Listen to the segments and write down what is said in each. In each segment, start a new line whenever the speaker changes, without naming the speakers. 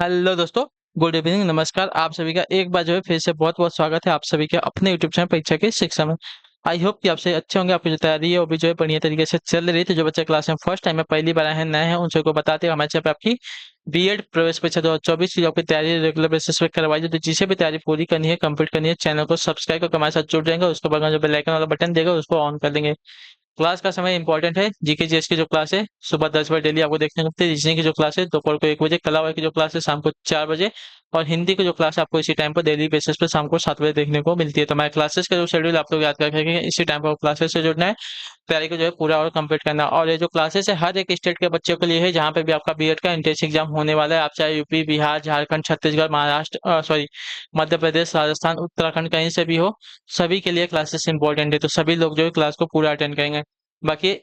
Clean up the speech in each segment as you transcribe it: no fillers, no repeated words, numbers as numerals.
Hello दोस्तों। Good evening, नमस्कार। आप सभी का एक बार जो है फिर से बहुत बहुत स्वागत है आप सभी के अपने यूट्यूब चैनल परीक्षा की शिक्षा में। आई होप कि आपसे अच्छे होंगे। आपकी जो तैयारी है वो भी जो है बढ़िया तरीके से चल रही है। तो जो बच्चे क्लास में फर्स्ट टाइम में पहली बार आए हैं, नए हैं, उन सबको बताते हैं हमारे चैनल पे आपकी बीएड प्रवेश परीक्षा 2024 की आपकी तैयारी रेगुलर बेसिस पे करवाई जाए। तो जिसे भी तैयारी पूरी करनी है, कंप्लीट करनी है, चैनल को सब्सक्राइब करके हमारे साथ जुड़ जाएंगे। उसके बाद जो बेल आइकन वाला बटन देगा उसको ऑन कर देंगे। क्लास का समय इंपॉर्टेंट है। जीके जीएस की जो क्लास है सुबह 10 बजे डेली आपको देखने को मिलती है। रीजनिंग की जो क्लास है दोपहर को 1 बजे, कला की जो क्लास है शाम को 4 बजे, और हिंदी की जो क्लास है आपको इसी टाइम पर डेली बेसिस पे शाम को 7 बजे देखने को मिलती है। तो हमारे क्लासेस का जो शेड्यूल आप लोग याद कर रखेंगे, इसी टाइम पर क्लासेस से जुड़ना है, तैयारी को जो है पूरा और कंप्लीट करना है। और ये जो क्लासेस है हर एक स्टेट के बच्चों के लिए है, जहाँ पे भी आपका बीएड का एंट्रेंस एग्जाम होने वाला है। आप चाहे यूपी, बिहार, झारखंड, छत्तीसगढ़, महाराष्ट्र, सॉरी, मध्य प्रदेश, राजस्थान, उत्तराखंड कहीं से भी हो, सभी के लिए क्लासेस इंपॉर्टेंट है। तो सभी लोग जो है क्लास को पूरा अटेंड करेंगे। बाकी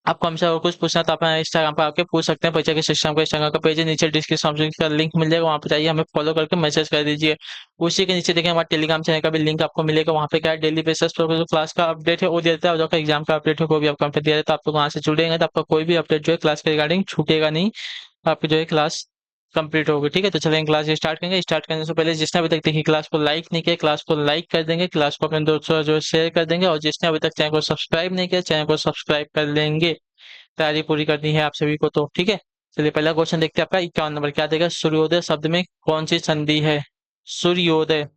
आपको हमसे और कुछ पूछना तो आप इंस्टाग्राम पर आके पूछ सकते हैं। परीक्षा के सिस्टम का इंस्टाग्राम का पेज है, नीचे डिस्क्रिप्शन का लिंक मिल जाएगा, वहाँ पे जाइए, हमें फॉलो करके मैसेज कर दीजिए। उसी के नीचे देखिए हमारे टेलीग्राम चैनल का भी लिंक आपको मिलेगा। वहाँ पे क्या है, डेली बेसिस पर जो क्लास का अपडेट है वो दिया जाता है, और जो का एग्जाम का अपडेट है वो भी आपको वहाँ पे दिया जाता है। तो आप लोग वहाँ से जुड़ेंगे तो आपका कोई भी अपडेट जो है क्लास के रिगार्डिंग छूटेगा नहीं। आपकी जो है क्लास कंप्लीट होगी। ठीक है, तो चलेंगे क्लास स्टार्ट करेंगे। स्टार्ट करने से पहले जिसने अभी तक देखिए क्लास को लाइक नहीं किया, क्लास को लाइक कर देंगे, क्लास को अपने दोस्तों जो शेयर कर देंगे, और जिसने अभी तक चैनल को सब्सक्राइब नहीं किया चैनल को सब्सक्राइब कर लेंगे। तैयारी पूरी करनी है आप सभी को तो। ठीक है, चलिए पहला क्वेश्चन देखते हैं। आपका 51 नंबर क्या देगा, सूर्योदय शब्द में कौन सी संधि है। सूर्योदय,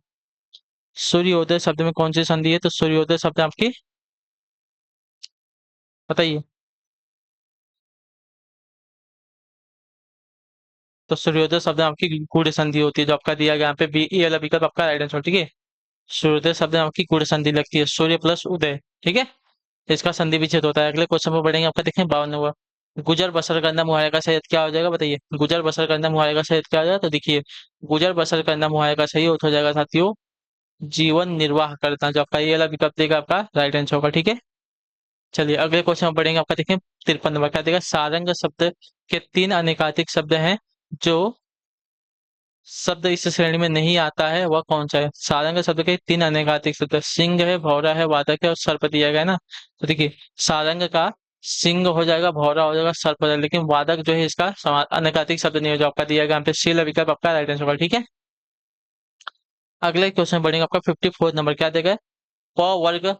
सूर्योदय शब्द में कौन सी संधि है। तो सूर्योदय शब्द आपकी बताइए। तो सूर्योदय शब्द में आपकी गुण संधि होती है, जो आपका दिया गया यहाँ पे बी, ये वाला विकल्प आपका राइट आंसर। ठीक है, सूर्योदय शब्द में आपकी गुण संधि लगती है, सूर्य प्लस उदय। ठीक है, इसका संधि विच्छेद होता है। अगले क्वेश्चन पर बढ़ेंगे। आपका देखें 52 हुआ, गुजर बसर करना मुहावरे का सही अर्थ क्या हो जाएगा, बताइए। गुजर बसर करना मुहावरे का सही अर्थ क्या हो जाएगा। तो देखिए, गुजर बसर करना मुहावरे का सही अर्थ हो जाएगा साथियों, जीवन निर्वाह करना। जो आपका ये वाला विकल्प देगा आपका राइट आंसर होगा। ठीक है, चलिए अगले क्वेश्चन में बढ़ेंगे। आपका देखें 53 नंबर क्या देगा, सारंग शब्द के 3 अनेकाधिक शब्द हैं, जो शब्द इस श्रेणी में नहीं आता है वह कौन सा है। सारंग शब्द के 3 अनेकाधिक शब्द, सिंह है, भौरा है, वादक है और सर्प दिया गया है ना। तो देखिए, सारंग का सिंह हो जाएगा, भौरा हो जाएगा, सर्प हो जाएगा, लेकिन वादक जो है इसका अनेकाधिक शब्द नहीं हो, जो आपका दिया गया यहाँ पे सी वाला विकल्प आपका राइट आंसर होगा। ठीक है, अगले क्वेश्चन बढ़ेंगे। आपका 54 नंबर क्या देगा, प वर्ग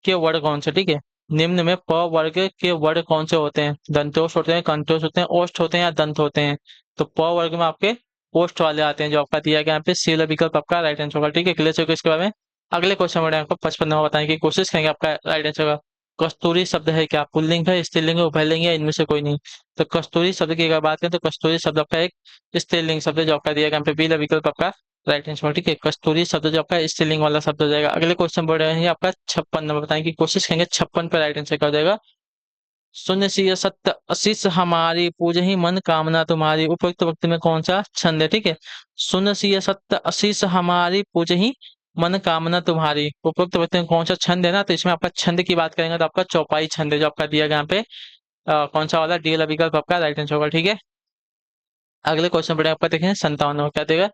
के वर्ड कौन से। ठीक है, निम्न में प वर्ग के वर्ड कौन से होते हैं। दंतोष होते हैं, कंतोष होते हैं, ओष्ठ होते हैं या दंत होते हैं। तो प वर्ग में आपके ओष्ठ वाले आते हैं, जो आपका दिया गया यहाँ पे सी वाला विकल्प आपका राइट आंसर होगा। ठीक है, क्लियर हो गया इसके बारे में। अगले क्वेश्चन में आपको 55 नंबर बताने की कोशिश करेंगे, आपका राइट आंसर होगा। कस्तूरी शब्द है क्या, पुल्लिंग है, स्त्रीलिंग है, उभयलिंग है, इनमें से कोई नहीं। तो कस्तूरी शब्द की अगर बात करें तो कस्तूरी शब्द आपका एक स्त्रीलिंग शब्द है, जो आपका दिया गया यहाँ पे बी वाला विकल्प आपका राइट आंसर। ठीक है, कस्तूरी शब्द जो आपका स्त्रीलिंग वाला शब्द हो जाएगा। अगले क्वेश्चन बढ़ रहे हैं आपका 56 नंबर बताने की कोशिश करेंगे। 56 पे राइट आंसर क्या हो जाएगा, शून्य सी सत्य अशीष हमारी पूजहि मन कामना तुम्हारी, उपयुक्त वक्त में कौन सा छंद है। ठीक है, शून्य सी सत्य अशीष हमारी पूजहि मन कामना तुम्हारी, उपयुक्त वक्त में कौन सा छंद है ना। तो इसमें आपका छंद की बात करेंगे तो आपका चौपाई छंद है, जो आपका दिया गया यहाँ पे कौन सा वाला डी वाला विकल्प आपका राइट आंसर होगा। ठीक है, अगले क्वेश्चन बढ़े। आपका देखें 57 क्या देगा,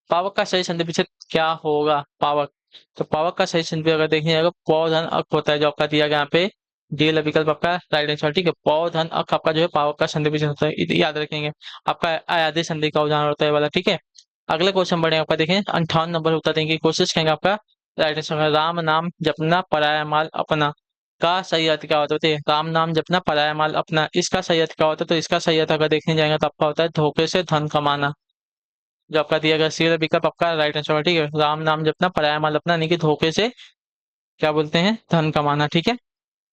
पावक का सही संधि विच्छेद क्या होगा। पावक, तो पावक का सही संधि अगर देखिए जाएगा पौधन अक होता है, जो आपका दिया गया यहाँ पे डी वाला विकल्प आपका राइट आंसर। ठीक है, पौधन अक आपका जो है पावक का संधि विच्छेद होता है, ये याद रखेंगे। आपका अयादी संधि का उदाहरण होता है वाला। ठीक है, अगले क्वेश्चन बढ़े। आपका देखें 58 नंबर उत्तर देने की कोशिश करेंगे। आपका राइट आंसर होगा, राम नाम जपना पराया माल अपना का सही अर्थ क्या होता है। राम नाम जपना पराया माल अपना, इसका सही अर्थ क्या होता है। तो इसका सही अर्थ अगर देखने जाएंगे तो आपका होता है धोखे से धन कमाना, जो आपका दिया गया सी विकल्प आपका राइट आंसर है। ठीक है, राम नाम जपना पराया माल अपना, नहीं कि धोखे से क्या बोलते हैं, धन कमाना। ठीक है,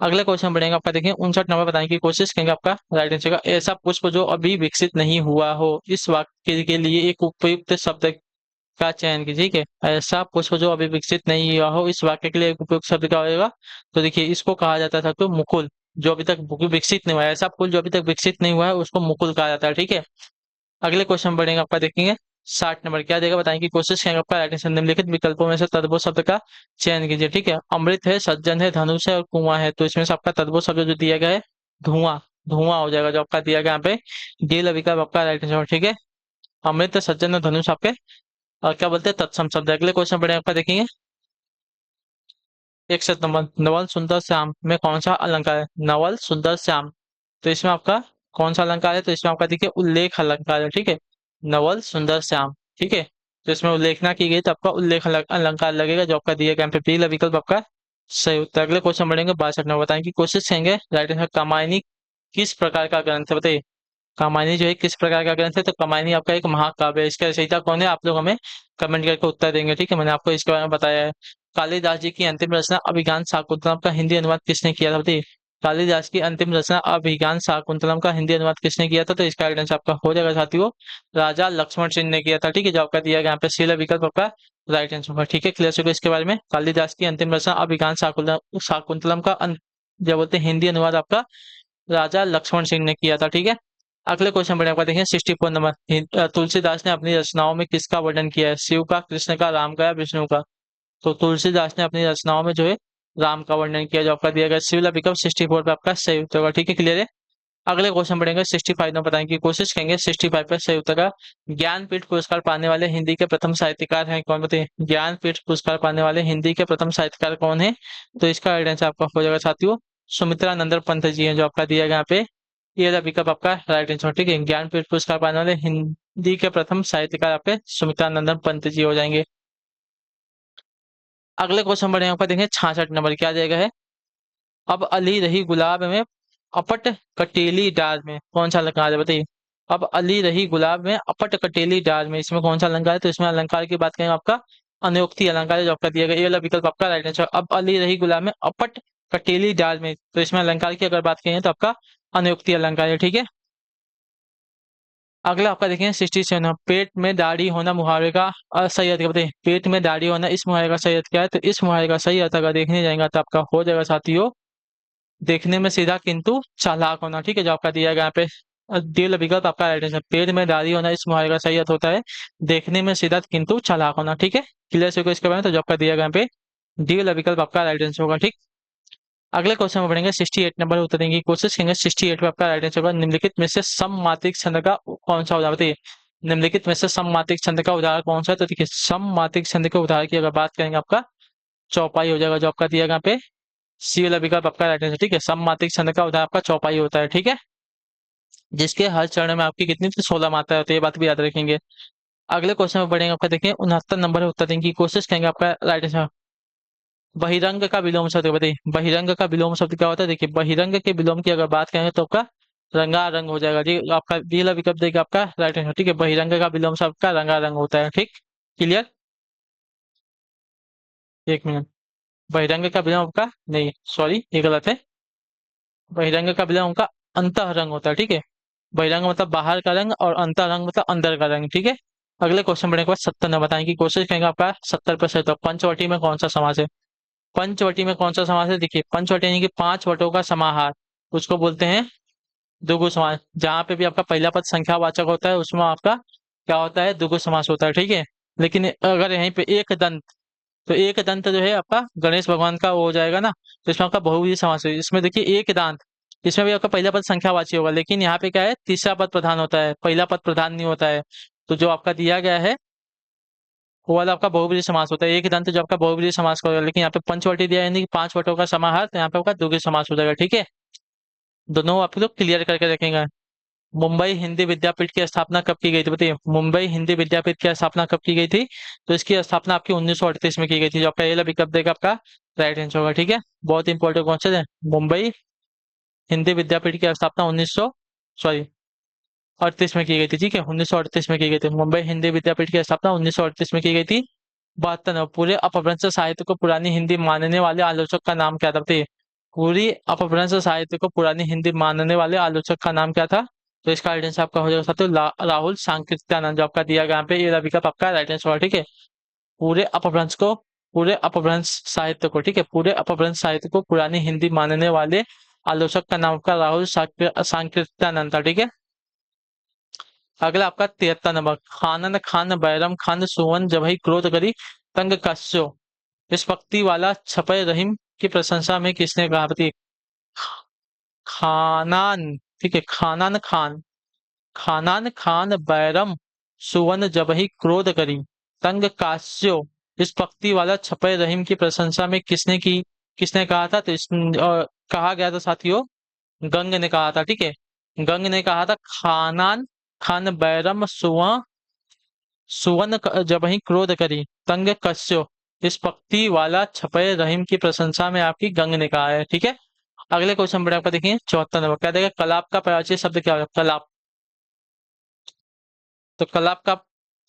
अगले क्वेश्चन बढ़ेंगे। आपका देखिए 59 नंबर बताने की कोशिश करेंगे। आपका राइट आंसर का, ऐसा पुष्प जो अभी विकसित नहीं हुआ हो, इस वाक्य के लिए एक उपयुक्त शब्द का चयन कीजिए। ठीक है, ऐसा पुष्प जो अभी विकसित नहीं हुआ हो, इस वाक्य के लिए एक उपयुक्त शब्द क्या होगा। तो देखिए, इसको कहा जाता था तो मुकुल, जो अभी तक विकसित नहीं हुआ है, ऐसा फूल जो अभी तक विकसित नहीं हुआ है उसको मुकुल कहा जाता है। ठीक है, अगले क्वेश्चन बढ़ेंगे। आपका देखेंगे 60 नंबर क्या देगा, बताने की कोशिश करेंगे। आपका राइट आंसर निम्नलिखित विकल्पों में से तद्भव शब्द का चयन कीजिए। ठीक है, अमृत है, सज्जन है, धनुष है और कुआं है। तो इसमें से आपका तद्भव शब्द जो दिया गया है धुआं, धुआं हो जाएगा, जो आपका दिया गया यहाँ पे डी विकल्प आपका राइट आंसर। ठीक है, अमृत, सज्जन और धनुष आपके क्या बोलते हैं, तत्सम शब्द है। अगले क्वेश्चन बढ़े। आपका देखेंगे 61 नंबर, नवल सुंदर श्याम में कौन सा अलंकार है। नवल सुंदर श्याम, तो इसमें आपका कौन सा अलंकार है। तो इसमें आपका देखिए उल्लेख अलंकार है। ठीक है, नवल सुंदर श्याम। ठीक है, तो इसमें उल्लेखना की गई तो आपका उल्लेख अलंकार लगेगा, जो आपका दिया गया यहाँ पे पहला विकल्प आपका सही उत्तर। अगले क्वेश्चन बढ़ेंगे 62 बताएं कि कोशिश करेंगे राइट आंसर। कामायनी किस प्रकार का ग्रंथ है बताइए। कामायनी जो है किस प्रकार का ग्रंथ है, तो कामायनी आपका एक महाकाव्य है। इसका रचयिता कौन है, आप लोग हमें कमेंट करके उत्तर देंगे। ठीक है, मैंने आपको इसके बारे में बताया है। कालिदास जी की अंतिम रचना अभिज्ञान शाकुंतलम का हिंदी अनुवाद किसने किया था बताइए। कालिदास की अंतिम रचना अभिज्ञान शाकुंतलम का हिंदी अनुवाद किसने किया था, तो इसका आंसर आपका हो जाएगा साथियों, राजा लक्ष्मण सिंह ने किया था। ठीक है, जो आपका दिया गया यहाँ पे सी विकल्प आपका राइट आंसर होगा। ठीक है, क्लियर हो गया इसके बारे में। कालिदास की अंतिम रचना अभिज्ञान शाकुंतलम शाकुंतलम का जो बोलते हैं हिंदी अनुवाद आपका राजा लक्ष्मण सिंह ने किया था। ठीक है, अगले क्वेश्चन बढ़िया आपका देखिए 64 नंबर। तुलसीदास ने अपनी रचनाओं में किसका वर्णन किया है, शिव का, कृष्ण का, राम का या विष्णु का। तो तुलसीदास ने अपनी रचनाओं में जो है राम का वर्णन किया, जो आपका दिया गया सिविल विकल्प 64 पे आपका सही उत्तर होगा। ठीक है, क्लियर है। अगले क्वेश्चन बढ़ेंगे 65 में बताएंगे की कोशिश करेंगे 65 पे सही उत्तर का। ज्ञानपीठ पुरस्कार पाने वाले हिंदी के प्रथम साहित्यकार हैं कौन बताइए। ज्ञानपीठ पुरस्कार पाने वाले हिंदी के प्रथम साहित्यकार कौन है, तो इसका आंसर आपका हो जाएगा साथियों सुमित्रा नंदन पंत जी हैं, जो आपका दिया गया यहाँ पे ये रहा विकल्प आपका राइट आंसर। ठीक है, ज्ञानपीठ पुरस्कार पाने वाले हिंदी के प्रथम साहित्यकार आपके सुमित्रा नंदन पंत जी हो जाएंगे। अगले क्वेश्चन बढ़ेंगे आपका देखेंगे 66 नंबर क्या जाएगा है। अब अली रही गुलाब में अपट कटेली डार में कौन सा अलंकार है बताइए। अब अली रही गुलाब में अपट कटेली डार में, इसमें कौन सा अलंकार है, तो इसमें अलंकार की बात करें आपका अनयोक्ति अलंकार है, जो आपका दिया गया ये वाला विकल्प आपका राइट आंसर। अब अली रही गुलाब में अपट कटेली डार में, तो इसमें अलंकार की अगर बात करें तो आपका अनयोक्ति अलंकार है। ठीक है, अगला आपका देखें 67 पेट में दाढ़ी होना मुहावरे का सही अर्थ क्या बताइए। पेट में दाढ़ी होना इस मुहावरे का सही अर्थ क्या है, तो इस मुहावरे का सही अर्थ अगर देखने जाएंगे तो आपका हो जाएगा साथियों देखने में सीधा किंतु चालाक होना। ठीक है, जो आपका दिया गया यहाँ पे दिल विकल्प आपका राइट आंसर। पेट में दाढ़ी होना इस मुहावरे का सही अर्थ होता है देखने में सीधा किंतु चालाक होना। ठीक है, क्लियर से इसके बारे में, तो जो आपका दिया गया यहाँ पे डी विकल्प आपका राइट आंसर होगा। ठीक, अगले क्वेश्चन में बढ़ेंगे 68 नंबर उत्तर देंगे की कोशिश करेंगे। 68 में आपका राइट आंसर होगा निम्नलिखित में से सममात्रिक छंद का कौन सा उदाहरण बताइए। निम्नलिखित में से सममात्रिक छंद का उदाहरण कौन सा है, तो देखिए सममात्रिक छंद के उदाहरण की अगर बात करेंगे आपका चौपाई हो जाएगा, जो आपका दिया गया यहाँ पे सी वाला विकल्प आपका राइट आंसर। ठीक है, सममात्रिक छंद का उदाहरण आपका चौपाई होता है। ठीक है, जिसके हर चरण में आपकी कितनी थी 16 मात्रा होती है, ये बात भी याद रखेंगे। अगले क्वेश्चन में बढ़ेंगे आपका देखिए 69 नंबर उत्तर देने की कोशिश करेंगे आपका राइट आंसर। बहिरंग का विलोम शब्द बताइए। बहिरंग का विलोम शब्द क्या होता है, देखिए बहिरंग के विलोम की अगर बात करेंगे तो आपका रंगारंग हो जाएगा जी। आपका पहला विकल्प देगा आपका राइट आंसर। ठीक है, बहिरंग का विलोम शब्द का रंगारंग होता है। ठीक, क्लियर। एक मिनट, बहिरंग का विलोम आपका नहीं, सॉरी ये गलत है। बहिरंग का विलोम का अंतः रंग होता है। ठीक है, बहिरंग मतलब बाहर का रंग और अंतर रंग मतलब अंदर का रंग। ठीक है, अगले क्वेश्चन बढ़ने के बाद 70 न बताएं की कोशिश करेंगे आपका 70% तो पंचवटी में कौन सा समास है। पंचवटी में कौन सा समास है, देखिए पंचवटी यानी कि 5 वटों का समाहार, उसको बोलते हैं द्विगु समास। जहां पे भी आपका पहला पद संख्यावाचक होता है उसमें आपका क्या होता है, द्विगु समास होता है। ठीक है, लेकिन अगर यहीं पे एक दंत, तो एक दंत जो है आपका गणेश भगवान का वो हो जाएगा ना, तो इसमें आपका बहुव्रीहि समास है। इसमें देखिए एक दांत, इसमें भी आपका पहला पद संख्यावाची होगा, लेकिन यहाँ पे क्या है तीसरा पद प्रधान होता है, पहला पद प्रधान नहीं होता है। तो जो आपका दिया गया है वो वाला आपका बहुब्रीहि समास होता है। एक दंत जो आपका बहुब्रीहि समास का होगा, लेकिन यहाँ पे पंचवटी दिया है, यानी कि 5 वटों का समाहार, तो यहाँ पे आपका द्विगु समास हो जाएगा। ठीक है, दोनों आप लोग क्लियर करके रखेंगे। मुंबई हिंदी विद्यापीठ की स्थापना कब की गई थी बताइए। मुंबई हिंदी विद्यापीठ की स्थापना कब की गई थी, तो इसकी स्थापना आपकी 1938 में की गई थी, जो आपका ये विकल्प देगा आपका राइट आंसर होगा। ठीक है, बहुत इंपॉर्टेंट क्वेश्चन है। मुंबई हिंदी विद्यापीठ की स्थापना 1900 सॉरी 38 में की गई थी। ठीक है, 1938 में की गई थी। मुंबई हिंदी विद्यापीठ की स्थापना 1938 में की गई थी। 72 पूरे अपभ्रंश साहित्य को पुरानी हिंदी मानने वाले आलोचक का नाम क्या था बताइए। पूरी अपभ्रंश साहित्य को पुरानी हिंदी मानने वाले आलोचक का नाम क्या था, तो इसका राइट आंसर आपका हो जाएगा साथियों राहुल सांकृत्यानंद, जो आपका दिया गया यहाँ पे ये विकल्प आपका राइट आंसर होगा। ठीक है, पूरे अपभ्रंश को पूरे अपभ्रंश साहित्य को, ठीक है, पूरे अपभ्रंश साहित्य को पुरानी हिंदी मानने वाले आलोचक का नाम आपका राहुल सांकृत्यानंद था। ठीक है, अगला आपका 73 नंबर। खानन खान बैरम खान सुवन जब ही क्रोध करी तंग कस्यो, इस पक्ति वाला छपे रहीम की प्रशंसा में किसने कहा बताइए। खानान, ठीक है, खानान खान, खानान खान बैरम सुवन जब ही क्रोध करी तंग कास्यो, इस पक्ति वाला छपे रहीम की प्रशंसा में किसने की, किसने कहा था, तो कहा गया था साथियों गंग ने कहा था। ठीक है, गंग ने कहा था खानान खान बैरम सुवा जब ही क्रोध करी तंग कस्यो, इस पक्ति वाला छपे रहीम की प्रशंसा में आपकी गंग ने कहा है। ठीक है। अगले क्वेश्चन पर आपका देखिए 74 नंबर क्या देगा, कलाप का प्राचीन शब्द क्या होगा, कलाप। तो कलाप का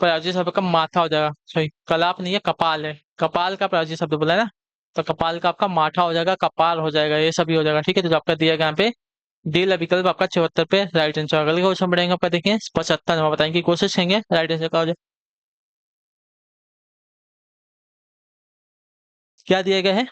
प्राचीन शब्द का माथा हो जाएगा, सॉरी कलाप नहीं है कपाल है, कपाल का प्राचीन शब्द बोला है ना, तो कपाल का आपका माथा हो जाएगा, कपाल हो जाएगा, ये सभी हो जाएगा। ठीक है, तो जो आपका दिया गया यहाँ पे डी विकल्प आपका 74 पे राइट आंसर। अगले क्वेश्चन बढ़ेंगे आपका देखिए 75 नंबर, बताएंगे की कोशिश करेंगे राइट आंसर का हो जाए। क्या दिया गया है,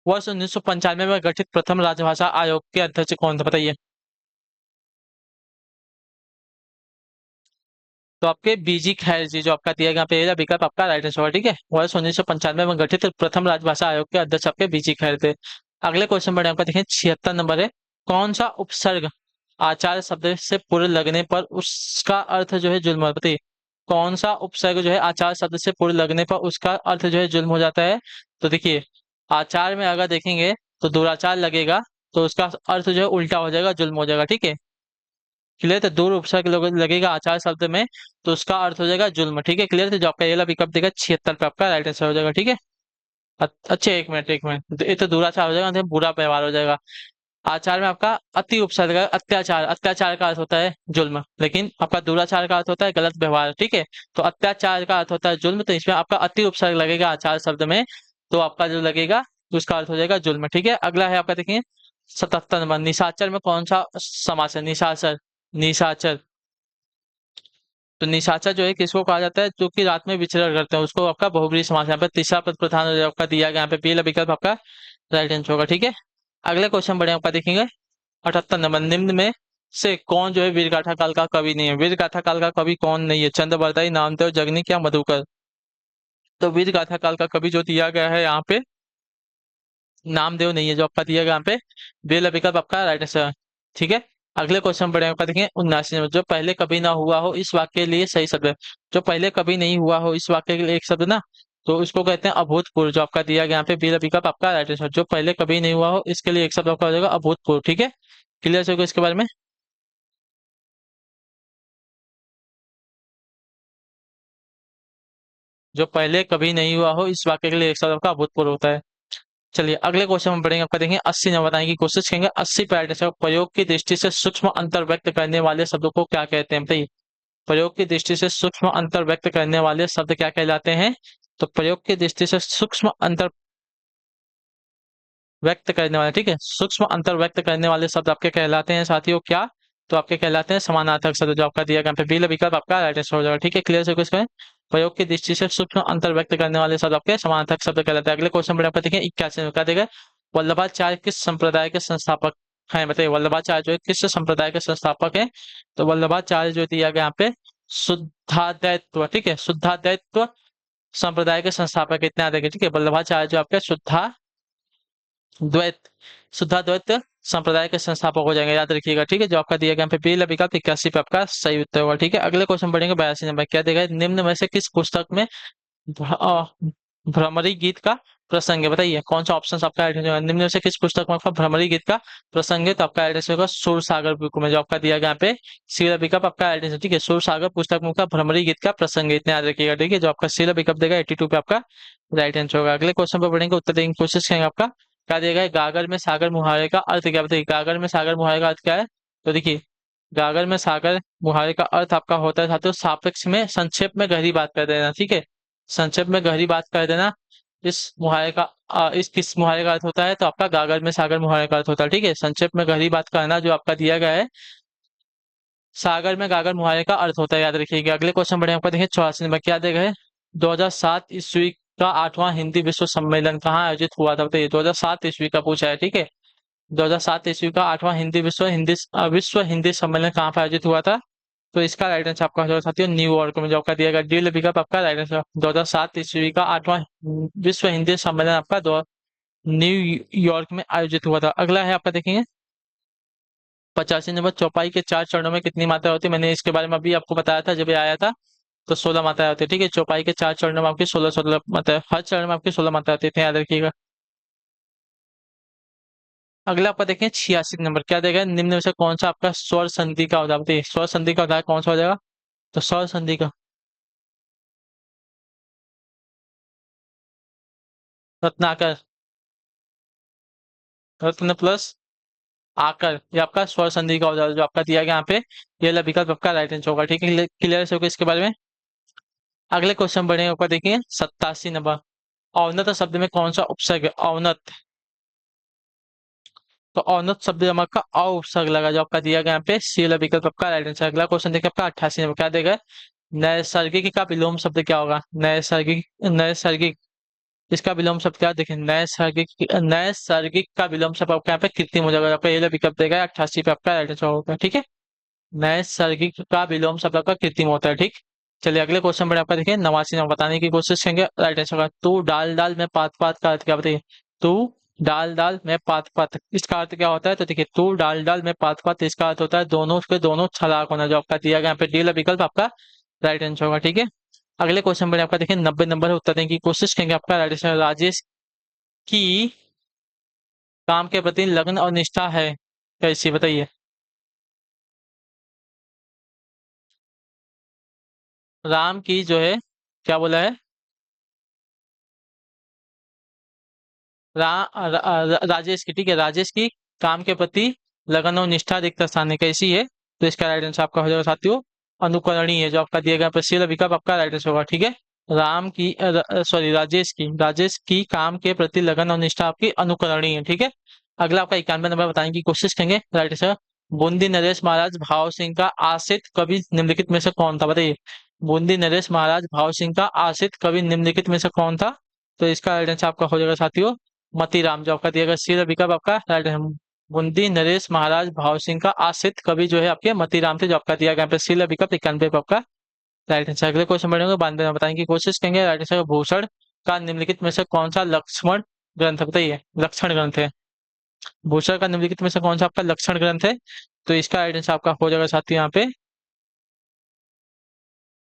वर्ष 1995 में गठित प्रथम राजभाषा आयोग के अध्यक्ष कौन थे, बताइए। तो आपके बीजी खैर जी, जो आपका दिया गया पे विकल्प आपका राइट आंसर होगा। ठीक है, वर्ष 1995 में गठित प्रथम राजभाषा आयोग के अध्यक्ष आपके बीजी खैर थे। अगले क्वेश्चन बढ़े आपका देखिए 76 नंबर है, कौन सा उपसर्ग आचार शब्द से पूर्व लगने पर उसका अर्थ जो है जुल्म, बताइए। कौन सा उपसर्ग जो है आचार शब्द से पूर्व लगने पर उसका अर्थ जो है जुल्म हो जाता है। तो देखिए आचार में अगर देखेंगे तो दुराचार लगेगा, तो उसका अर्थ जो है उल्टा हो जाएगा, जुल्म हो जाएगा। ठीक है, क्लियर, तो दूर उपसर्ग लगेगा आचार शब्द में, तो उसका अर्थ हो जाएगा जुल्म। ठीक है, क्लियर, तो जो आपका ये वाला विकल्प देगा 76 पे आपका राइट आंसर हो जाएगा। ठीक है। अच्छा एक मिनट एक मिनट, तो ये तो दुराचार हो जाएगा, तो बुरा व्यवहार हो जाएगा। आचार में आपका अति उपसर्ग है, अत्याचार, अत्याचार का अर्थ होता है जुल्म, लेकिन आपका दुराचार का अर्थ होता है गलत व्यवहार। ठीक है, तो अत्याचार का अर्थ होता है जुल्म, तो इसमें आपका अति उपसर्ग लगेगा आचार शब्द में, तो आपका जो लगेगा उसका अर्थ हो जाएगा जुल्म। ठीक है, अगला है आपका देखिए 77 नंबर, निशाचर में कौन सा समास है, निशाचर, निशाचर। तो निशाचर जो है किसको कहा जाता है, जो कि रात में विचरण करते हैं, उसको आपका बहुब्रीहि समास। यहाँ पे तीसरा पद प्रधान हो जाएगा, आपका दिया गया यहाँ पे पहला विकल्प आपका राइट आंसर होगा। ठीक है, अगले क्वेश्चन बढ़े आपका देखेंगे 78 नंबर, निम्न में से कौन जो है वीरगाथा काल का कवि नहीं है, वीरगाथा काल का कवि कौन नहीं है, चंद्रबरदाई, नामदेव, जगनी या मधुकर। तो वीरगाथा काल का कवि जो दिया गया है यहाँ पे नामदेव नहीं है, जो आपका दिया गया यहाँ पे बेल विकल्प आपका राइट आंसर है। ठीक है, अगले क्वेश्चन पढ़े आपका देखें 79 नंबर, जो पहले कभी ना हुआ हो इस वाक्य के लिए सही शब्द है। जो पहले कभी नहीं हुआ हो इस वाक्य के लिए एक शब्द ना, तो उसको कहते हैं अभूतपूर्व, जो आपका दिया गया यहाँ पे बेल विकल्प आपका राइट आंसर। जो पहले कभी नहीं हुआ हो इसके लिए एक शब्द आपका हो जाएगा अभूतपूर्व। ठीक है, क्लियर हो इसके बारे में। जो पहले कभी नहीं हुआ हो इस वाक्य के लिए एक शब्द आपका अभूतपूर्व होता है। चलिए अगले क्वेश्चन में पढ़ेंगे, आपका देखेंगे 80 नंबर, बताने की कोशिश करेंगे 80 पैटर्न से प्रयोग की दृष्टि से सूक्ष्म अंतर व्यक्त करने वाले शब्दों को क्या कहते हैं, बताइए। प्रयोग की दृष्टि से सूक्ष्म अंतर व्यक्त करने वाले शब्द क्या कहलाते हैं। तो प्रयोग की दृष्टि से सूक्ष्म अंतर व्यक्त करने वाले, ठीक है, सूक्ष्म अंतर व्यक्त करने वाले शब्द आपके कहलाते हैं साथियों क्या, तो आपके कहलाते हैं समानार्थक शब्द, जो आपका दिया गया बी विकल्प आपका राइट आंसर हो जाएगा। ठीक है, क्लियर से क्वेश्चन, प्रयोग की दृष्टि से सूक्ष्म अंतर व्यक्त करने वाले शब्द आपके समानार्थक शब्द कहलाते हैं। अगले क्वेश्चन में आपका देखिए 81 में क्या देगा, वल्लभाचार्य किस संप्रदाय के संस्थापक हैं, बताइए। वल्लभाचार्य जो है किस संप्रदाय के संस्थापक हैं। तो वल्लभाचार्य जो दिया गया यहाँ पे शुद्धाद्वैतत्व, ठीक है, शुद्धाद्वैतत्व संप्रदाय के संस्थापक इतने याद रखिए। ठीक है, वल्लभाचार्य जो आपके द्वैत शुद्धाद्वैत संप्रदाय के संस्थापक हो जाएंगे, याद रखिएगा। ठीक है, जो आपका दिया गया यहाँ पे पी विकल्प 81 पे आपका सही उत्तर होगा। ठीक है, अगले क्वेश्चन पढ़ेंगे 82 नंबर, क्या देगा, निम्न में से किस पुस्तक में भ्रमरी गीत का प्रसंग है, बताइए। कौन सा ऑप्शन आपका राइट होगा, निम्न में से किस पुस्तक में आपका भ्रमरी गीत का प्रसंग है, तो आपका राइट आंसर होगा सूर सागर बुक में, जो आपका दिया गया यहाँ पे सी विकल्प आपका राइट आंसर। ठीक है, सूर सागर पुस्तक में आपका भ्रमरी गीत का प्रसंग है, इतना याद रखिएगा। ठीक है, जो आपका सी विकल्प देगा 82 पे आपका राइट आंसर होगा। अगले क्वेश्चन पर पढ़ेंगे, उत्तर देने की कोशिश करेंगे। आपका क्या दिया है, गागर में सागर मुहावरे का अर्थ क्या, बताइए। गागर में सागर मुहावरे का अर्थ क्या है, तो देखिए गागर में सागर मुहावरे का अर्थ आपका होता है साथियों सापेक्ष में संक्षेप में गहरी बात कर देना। ठीक है, संक्षेप में गहरी बात कर देना, इस मुहावरे का इस किस मुहावरे का अर्थ होता है, तो आपका गागर में सागर मुहावरे का अर्थ होता है। ठीक है, संक्षेप में गहरी बात करना जो आपका दिया गया है सागर में गागर मुहावरे का अर्थ होता है, याद रखिएगा। अगले क्वेश्चन बढ़े आपका देखिए 84 नंबर, क्या देगा है, 2007 ईस्वी का 8वां हिंदी विश्व सम्मेलन कहाँ आयोजित हुआ था, बताइए। 2007 ईस्वी का पूछा है। ठीक है, 2007 ईस्वी का 8वां हिंदी विश्व हिंदी सम्मेलन कहाँ पर आयोजित हुआ था। तो इसका राइट आंसर आपका हो जाएगा साथियों न्यूयॉर्क में, जो आपका दिया गया डी विकल्प आपका राइट आंसर। 2007 ईस्वी का 8वां विश्व हिंदी सम्मेलन आपका दो न्यूयॉर्क में आयोजित हुआ था। अगला है आपका देखेंगे 85 नंबर, चौपाई के 4 चरणों में कितनी मात्रा होती है? मैंने इसके बारे में अभी आपको बताया था जब ये आया था। तो 16 मात्रा होती है, ठीक है। चौपाई के 4 चरणों में आपकी 16 मात्रा, हर चरण में आपकी 16 मात्रा होती है, इतना याद रखिएगा। अगला आपका देखें 86 नंबर, क्या देगा? निम्न में से कौन सा आपका स्वर संधि का उदाहरण? बताइए स्वर संधि का उदाहरण कौन सा हो जाएगा? तो स्वर संधि का रत्नाकर, रत्न प्लस आकर, ये आपका स्वर संधि का उदाहरण जो आपका दिया गया यहाँ पे, ये वाला विकल्प आपका राइट आंसर होगा, ठीक है। क्लियर है इसके बारे में। अगले क्वेश्चन बढ़ेंगे ऊपर देखिए 87 नंबर, औन्नत शब्द में कौन सा उपसर्ग है? औन्नत, तो औन्नत शब्द में आपका अ उपसर्ग लगा, जो आपका दिया गया यहाँ पे सी वाला विकल्प आपका राइट आंसर। अगला क्वेश्चन देखिए आपका 88 नंबर, क्या देगा? नैसर्गिक का विलोम शब्द क्या होगा? नैसर्गिक, नैसर्गिक, इसका विलोम शब्द क्या? देखिए नैसर्गिक, नैसर्गिक का विलोम शब्द आपका यहाँ पे कृत्रिम हो जाएगा, आपका ये वाला विकल्प देगा 88 पे आपका राइट आंसर होगा, ठीक है। नैसर्गिक का विलोम शब्द आपका कृत्रिम होता है, ठीक। चलिए अगले क्वेश्चन पर आपका देखिए 89 नंबर, बताने की कोशिश करेंगे राइट आंसर होगा। तू डाल डाल में पात पात का अर्थ क्या? बताइए तू डाल डाल में पात पात, इसका अर्थ क्या होता है? तो देखिए तू डाल डाल में पात पात, इसका अर्थ होता है दोनों के दोनों छलाक होना, जो आपका दिया गया यहाँ पे डी वाला विकल्प आपका राइट आंसर होगा, ठीक है। अगले क्वेश्चन पर आपका देखिए 90 नंबर उत्तर देने की कोशिश करेंगे, आपका राइट आंसर राजेश की काम के प्रति लगन और निष्ठा है कैसी? बताइए। राम की जो है, क्या बोला है? राजेश की, ठीक है, राजेश की काम के प्रति लगन और निष्ठा अधिक स्थान कैसी है? तो इसका राइट आंसर आपका हो जाएगा साथियों अनुकरणीय है, जो आपका दिया गया प्रसिद्ध विकल्प आपका राइट आंसर होगा, ठीक है। राम की सॉरी राजेश की काम के प्रति लगन और निष्ठा आपकी अनुकरणीय है, ठीक है। अगला आपका 91 नंबर बताने की कोशिश करेंगे राइट आंसर। बूंदी नरेश महाराज भाव सिंह का आश्रित कवि निम्नलिखित में से कौन था? बताइए बूंदी नरेश महाराज भाव सिंह का आश्रित कवि निम्नलिखित में से कौन था? तो इसका राइट आंसर आपका हो जाएगा साथियों मतीराम, जो आपका दिया गया सी विकल्प आपका राइट है। बूंदी नरेश महाराज भाव सिंह का आश्रित कवि जो है आपके मतीराम थे, जो आपका दिया गया सी विकल्प 91 पे आपका राइट आंसर। अगले क्वेश्चन बढ़ेंगे 92 बताने की कोशिश करेंगे राइट आंसर। भूषण का निम्नलिखित में से कौन सा लक्ष्मण ग्रंथ? बताइए लक्षण ग्रंथ है। भूषण का निम्नलिखित में से कौन सा आपका लक्षण ग्रंथ है? तो इसका राइट आंसर आपका हो जाएगा साथियों यहाँ पे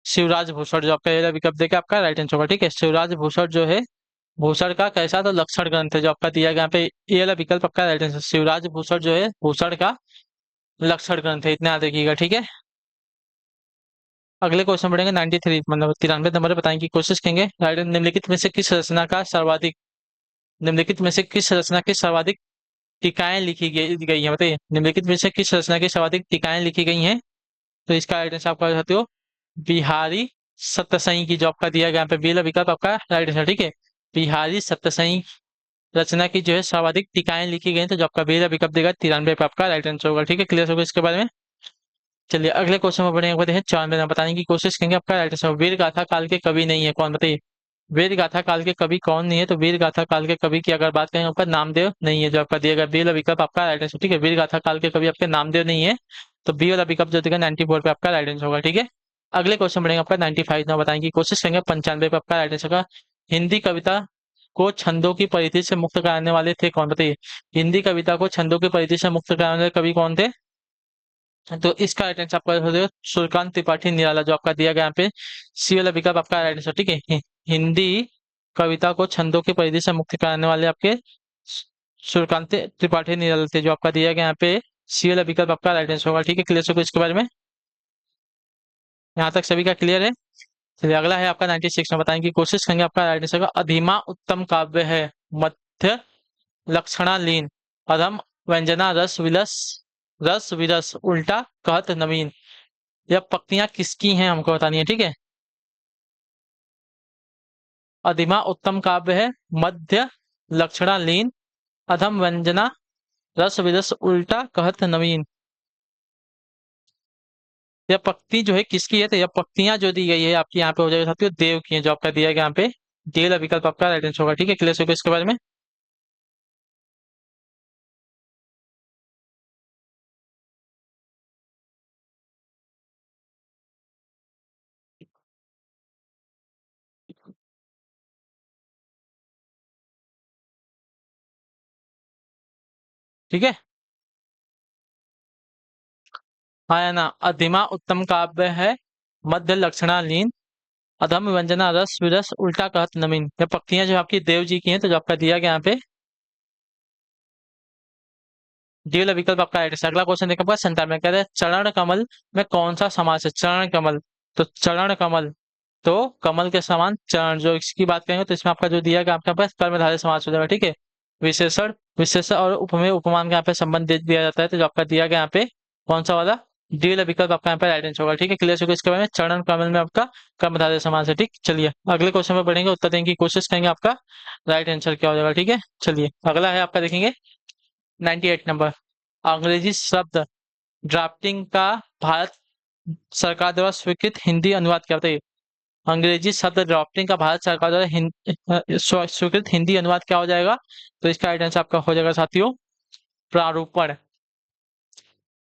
शिवराज भूषण, जो आपका ये विकल्प देखिए आपका राइट आंसर होगा, ठीक है। शिवराज भूषण जो है भूषण का कैसा? तो लक्षण ग्रंथ है, जो आपका दिया गया यहाँ पे ये वाला विकल्प आपका राइट आंसर। शिवराज भूषण जो है भूषण का लक्षण ग्रंथ है, इतना याद रखिएगा, ठीक है। अगले क्वेश्चन बढ़ेंगे 93 मतलब 93 नंबर बताने की कोशिश करेंगे राइट। निम्नलिखित में से किस रचना का सर्वाधिक, निम्नलिखित में से किस रचना की सर्वाधिक टीकाएं लिखी गई है? बताइए निम्नलिखित में से किस रचना की सर्वाधिक टीकाएं लिखी गई हैं? तो इसका राइट आंसर आपका चाहते हो बिहारी सत्तसई की, जो आपका दिया गया यहाँ पे बेला विकल्प आपका राइट आंसर, ठीक है। बिहारी सत्तसई रचना की जो है सर्वाधिक टीकाएं लिखी गई हैं, तो जो आपका बेला विकल्प देगा 93 पे आपका राइट आंसर होगा, ठीक है। क्लियर होगा इसके बारे में। चलिए अगले क्वेश्चन में बढ़ेंगे, बताते हैं 94 बताने की कोशिश करेंगे आपका राइट आंसर। वीर गाथा काल के कवि नहीं है कौन? बताइए वीर गाथा काल के कवि कौन नहीं है? तो वीर गाथा काल के कवि की अगर बात करें आपका नामदेव नहीं है, जो आपका दिया गया बी वाला विकल्प आपका राइट आंसर, ठीक है। वीर गाथा काल के कवि आपके नामदेव नहीं है, तो बी वाला विकल्प जो देगा 94 पे आपका राइट आंसर होगा, ठीक है। अगले क्वेश्चन बढ़ेंगे आपका 95 ना बताने की कोशिश करेंगे 95 पे आपका राइट आंसर का। हिंदी कविता को छंदों की परिधि से मुक्त कराने वाले थे कौन? बताइए हिंदी कविता को छंदों की परिधि से मुक्त कराने वाले कवि कौन थे? तो इसका राइट आंसर आपका हो जाएगा सुरकांत त्रिपाठी निराला, जो आपका दिया गया यहाँ पे सी वाला विकल्प आपका राइट आंसर, ठीक है। हिंदी कविता को छंदों की परिधि से मुक्त कराने वाले आपके सुरकांत त्रिपाठी निराला थे, जो आपका दिया गया यहाँ पे सी वाला विकल्प आपका राइट आंसर होगा, ठीक है। क्लियर हो इसके बारे में, यहाँ तक सभी का क्लियर है। चलिए अगला है आपका 96 में बताने की कोशिश करेंगे आपका राइट आंसर का। अधिमा उत्तम काव्य है, मध्य लक्षणा लीन, अधम व्यंजना रस विलस, रस विरस, उल्टा कहत नवीन। यह पंक्तियां किसकी हैं हमको बतानी है, ठीक है। अधिमा उत्तम काव्य है, मध्य लक्षणा लीन, अधम व्यंजना रस विरस, उल्टा कहत नवीन। यह पंक्ति जो है किसकी है? तो यह पंक्तियां जो दी गई है आपकी यहाँ पे हो जाएगा साथियों देव की है, जो आपका दिया गया यहाँ पे डेल विकल्प आपका राइट आंसर होगा, ठीक है। क्लियर होगा इसके बारे में। ठीक है। आयना अधिमा उत्तम काव्य है, मध्य लक्षणा लीन, अधम व्यंजना रस विरस उल्टा कहत नमीन। ये पंक्तियां जो आपकी देव जी की हैं, तो जो आपका दिया गया यहाँ पे डी वाला विकल्प आपका राइट है। अगला क्वेश्चन देखा आपका 97 में, कहते हैं चरण कमल में कौन सा समास है। चरण कमल, तो चरण कमल, तो कमल के समान चरण, जो इसकी बात करेंगे तो इसमें आपका जो दिया गया आपके पास कर्मधारय समास हो जाएगा। ठीक है। विशेषण, विशेषण और उपमेय उपमान का यहाँ पे संबंध दे दिया जाता है, तो जो आपका दिया गया यहाँ पे कौन सा वाला डी वाला विकल्प आपका यहाँ पे राइट आंसर होगा। ठीक है, क्लियर हो गया इसके बारे में। चरण कमल में आपका कर्मधारय समास है। ठीक, चलिए अगले क्वेश्चन में बढ़ेंगे, उत्तर देने की कोशिश करेंगे, आपका राइट आंसर क्या हो जाएगा। ठीक है, चलिए अगला है आपका, देखेंगे 98 नंबर। अंग्रेजी शब्द ड्राफ्टिंग का भारत सरकार द्वारा स्वीकृत हिंदी अनुवाद क्या होता है। अंग्रेजी शब्द ड्राफ्टिंग का भारत सरकार द्वारा स्वीकृत हिंदी अनुवाद क्या हो जाएगा। तो इसका राइट आंसर आपका हो जाएगा साथियों, प्रारूपण।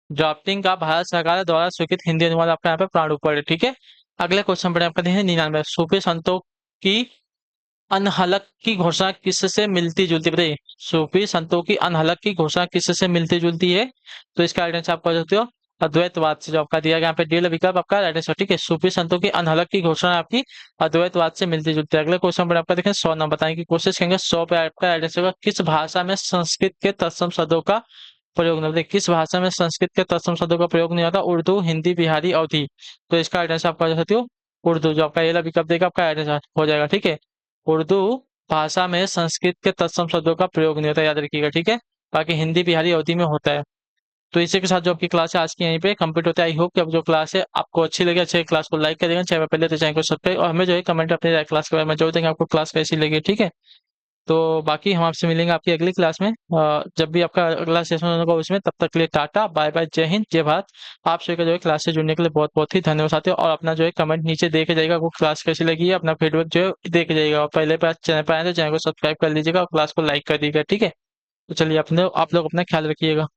ड्राफ्टिंग का भारत सरकार द्वारा स्वीकृत हिंदी अनुवाद आपका यहाँ पे प्रारूपण है। ठीक है। अगले क्वेश्चन पर आपका देखें 99। सूफी संतों की अनहलक की घोषणा किससे मिलती जुलती, बताइए। सूफी संतों की अनहलक की घोषणा किससे मिलती जुलती है। तो इसका राइट आंसर आप कर सकते हो अद्वैतवाद से, जो आपका दिया गया यहाँ पे डी विकल्प आपका राइट आंसर। ठीक है, सूफी संतों की अनहलक की घोषणा आपकी अद्वैतवाद से मिलती जुलती है। अगले क्वेश्चन पर आपका देखें 100 नंबर, बताने की कोशिश करेंगे। 100 पे आपका राइट आंसर होगा किस भाषा में संस्कृत के तत्सम शब्दों का प्रयोग नहीं होता। किस भाषा में संस्कृत के तत्सम शब्दों का प्रयोग नहीं होता। उर्दू, हिंदी, बिहारी, अवधी। तो इसका राइट आंसर आप कर सकते हो उर्दू, जो आपका ये विकल्प देगा आपका राइट आंसर हो जाएगा। ठीक है, उर्दू भाषा में संस्कृत के तत्सम शब्दों का प्रयोग नहीं होता, याद रखिएगा। ठीक है, बाकी हिंदी, बिहारी, अवधी में होता है। तो इसी के साथ जो आपकी क्लास है आज की यहीं पे कंप्लीट होता है। आई होप कि अब जो क्लास है आपको अच्छी लगी। अच्छे क्लास को लाइक करेंगे, चैनल पहले तो चैनल को सब्सक्राइब, और हमें जो है कमेंट अपने क्लास के बारे में जरूर देंगे, आपको क्लास कैसी लगी। ठीक है, तो बाकी हम आपसे मिलेंगे आपकी अगली क्लास में, जब भी आपका अगला सेशन होगा उसमें। तब तक के लिए टाटा बाय बाय, जय हिंद जय भारत। आप सभी का जो है क्लास से जुड़ने के लिए बहुत बहुत ही धन्यवाद साथियों। और अपना जो है कमेंट नीचे दे के जाइएगा, आपको क्लास कैसी लगी है, अपना फीडबैक जो है दे के जाइएगा। और पहले बार चैनल पर आए तो चैनल को सब्सक्राइब कर लीजिएगा और क्लास को लाइक कर दीजिएगा। ठीक है, तो चलिए अपने आप लोग अपना ख्याल रखिएगा।